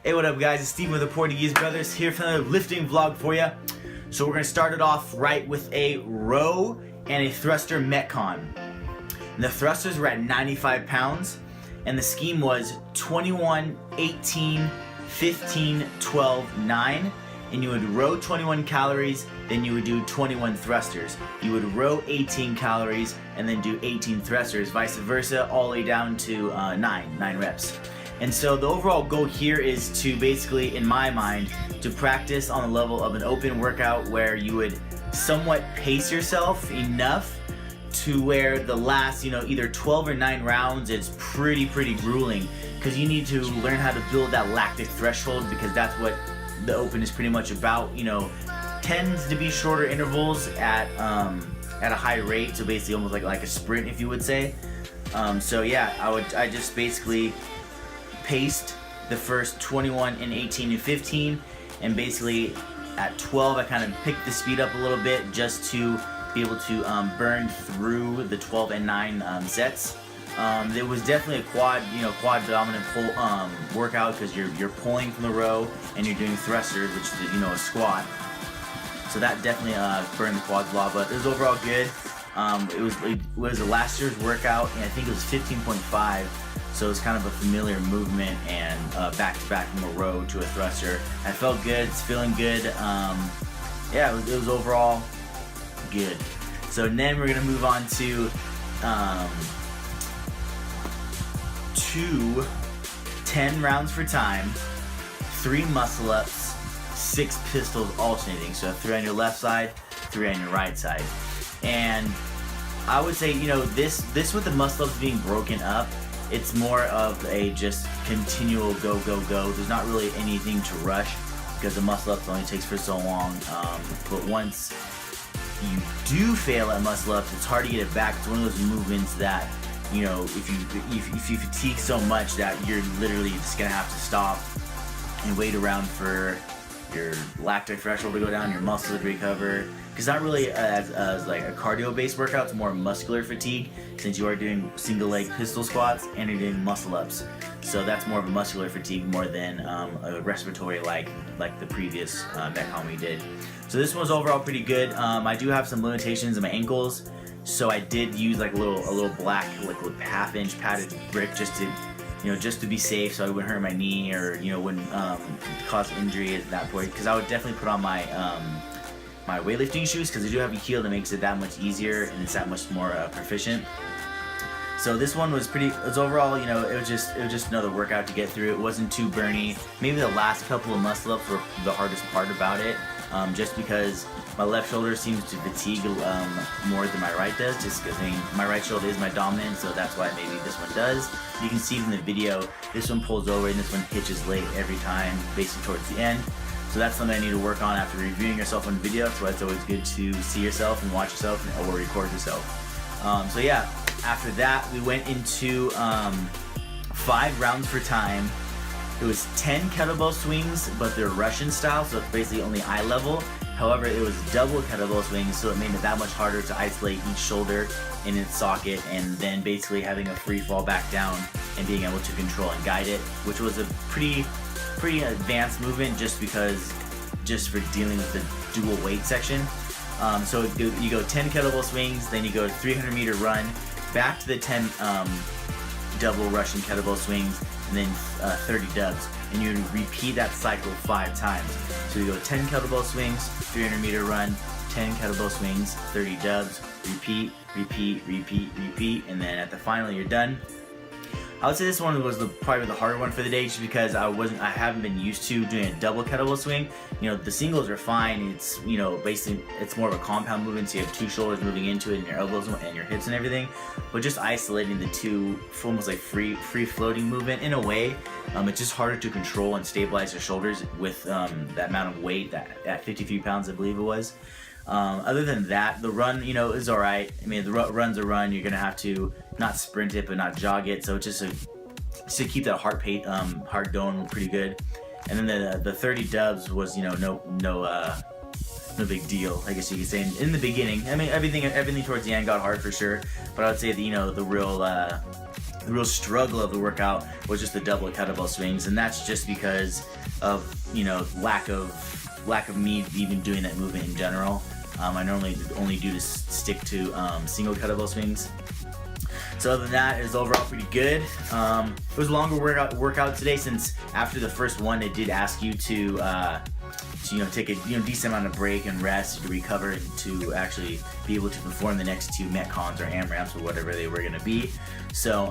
Hey, what up guys, it's Steven with the Portuguese Brothers here for another lifting vlog for you. So we're going to start it off right with a row and a thruster Metcon. And the thrusters were at 95 pounds and the scheme was 21, 18, 15, 12, 9. And you would row 21 calories, then you would do 21 thrusters. You would row 18 calories and then do 18 thrusters, vice versa, all the way down to 9 reps. And so the overall goal here is to basically, in my mind, to practice on the level of an open workout where you would somewhat pace yourself enough to where the last, either 12 or 9 rounds is pretty grueling, because you need to learn how to build that lactic threshold, because that's what the open is pretty much about. Tends to be shorter intervals at a high rate, so basically almost like a sprint, if you would say. So yeah, I just basically paced the first 21 and 18 and 15, and basically at 12 I kind of picked the speed up a little bit just to be able to burn through the 12 and 9 sets. There was definitely a quad dominant pull workout, because you're pulling from the row and you're doing thrusters, which is a squat. So that definitely burned the quads a lot, but it was overall good. It was a last year's workout, and I think it was 15.5. So it's kind of a familiar movement, and back to back from a row to a thruster. I felt good. It's feeling good. Yeah, it was overall good. So then we're gonna move on to 2 10 rounds for time, 3 muscle ups, 6 pistols alternating. So 3 on your left side, 3 on your right side. And I would say, this with the muscle ups being broken up, it's more of a just continual go. There's not really anything to rush, because the muscle ups only takes for so long. But once you do fail at muscle ups, it's hard to get it back. It's one of those movements that, if you fatigue so much that you're literally just gonna have to stop and wait around for your lactic threshold to go down, your muscles to recover. Because not really as like a cardio based workout, it's more muscular fatigue, since you are doing single leg pistol squats and you're doing muscle ups. So that's more of a muscular fatigue more than a respiratory like the previous Metcon we did. So this one was overall pretty good. I do have some limitations in my ankles, so I did use like a little black half-inch padded brick just to be safe, so I wouldn't hurt my knee or wouldn't cause injury at that point. Because I would definitely put on my my weightlifting shoes, because they do have a heel that makes it that much easier and it's that much more proficient. So this one was overall, it was just another workout to get through. It wasn't too burny. Maybe the last couple of muscle ups were the hardest part about it, just because my left shoulder seems to fatigue more than my right does, just because my right shoulder is my dominant, so that's why maybe this one does. You can see in the video, this one pulls over and this one hitches late every time, basically towards the end. So that's something I need to work on after reviewing yourself on video. So it's always good to see yourself and watch yourself or record yourself. So yeah, after that we went into 5 rounds for time. It was 10 kettlebell swings, but they're Russian style, so it's basically only eye level. However, it was double kettlebell swings, so it made it that much harder to isolate each shoulder in its socket, and then basically having a free fall back down and being able to control and guide it, which was a pretty advanced movement, just for dealing with the dual weight section. So you go 10 kettlebell swings, then you go 300-meter run, back to the 10 double Russian kettlebell swings, and then 30 dubs, and you repeat that cycle 5 times. So you go 10 kettlebell swings, 300-meter run, 10 kettlebell swings, 30 dubs, repeat, and then at the final you're done. I would say this one was probably the harder one for the day, just because I haven't been used to doing a double kettlebell swing. The singles are fine. It's basically it's more of a compound movement, so you have 2 shoulders moving into it, and your elbows and your hips and everything. But just isolating the 2, almost like free floating movement in a way, it's just harder to control and stabilize your shoulders with that amount of weight, at 53 pounds I believe it was. Other than that, the run, is alright. I mean, the run's a run. You're gonna have to not sprint it, but not jog it. So it's just to keep that heart going pretty good. And then the 30 dubs was, no big deal, I guess you could say. In the beginning, I mean, everything towards the end got hard for sure. But I would say the real the real struggle of the workout was just the double kettlebell swings, and that's just because of, you know, lack of me even doing that movement in general. I normally only do to stick to single kettlebell swings. So other than that, it was overall pretty good. It was a longer workout today, since after the first one, it did ask you to you know, take a decent amount of break and rest to recover and to actually be able to perform the next 2 Metcons or AMRAPs or whatever they were going to be. So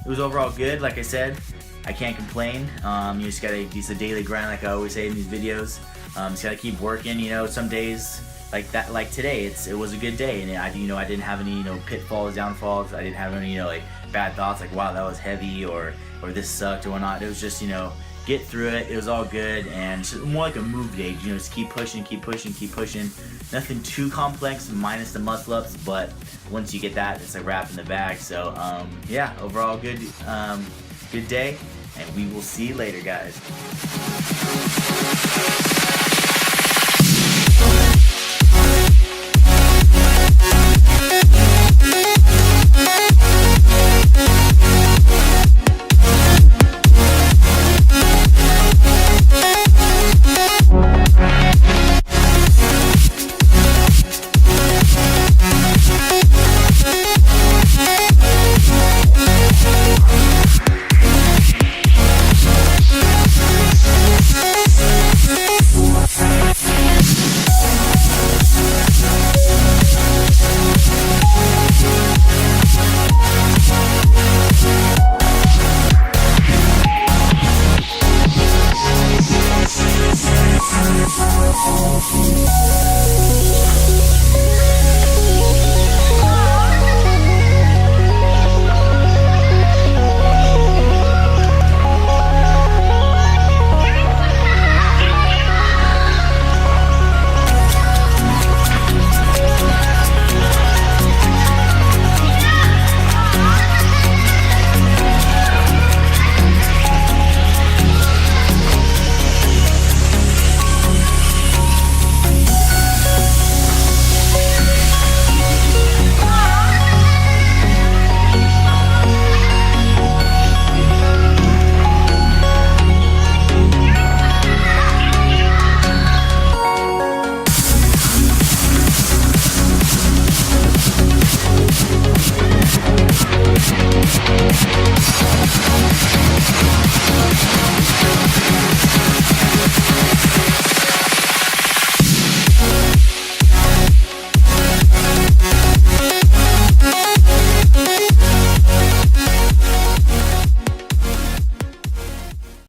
it was overall good. Like I said, I can't complain. You just gotta, it's a daily grind, like I always say in these videos. Just gotta keep working. You know, some days like that, like today, it was a good day, and I didn't have any, you know, pitfalls, downfalls. I didn't have any, you know, like bad thoughts like, wow, that was heavy, or this sucked or whatnot. It was just, you know, get through it. It was all good, and it's more like a move day. You know, just keep pushing, keep pushing, keep pushing. Nothing too complex, minus the muscle ups, but once you get that, it's a wrap in the bag. So yeah, overall good day, and we will see you later, guys.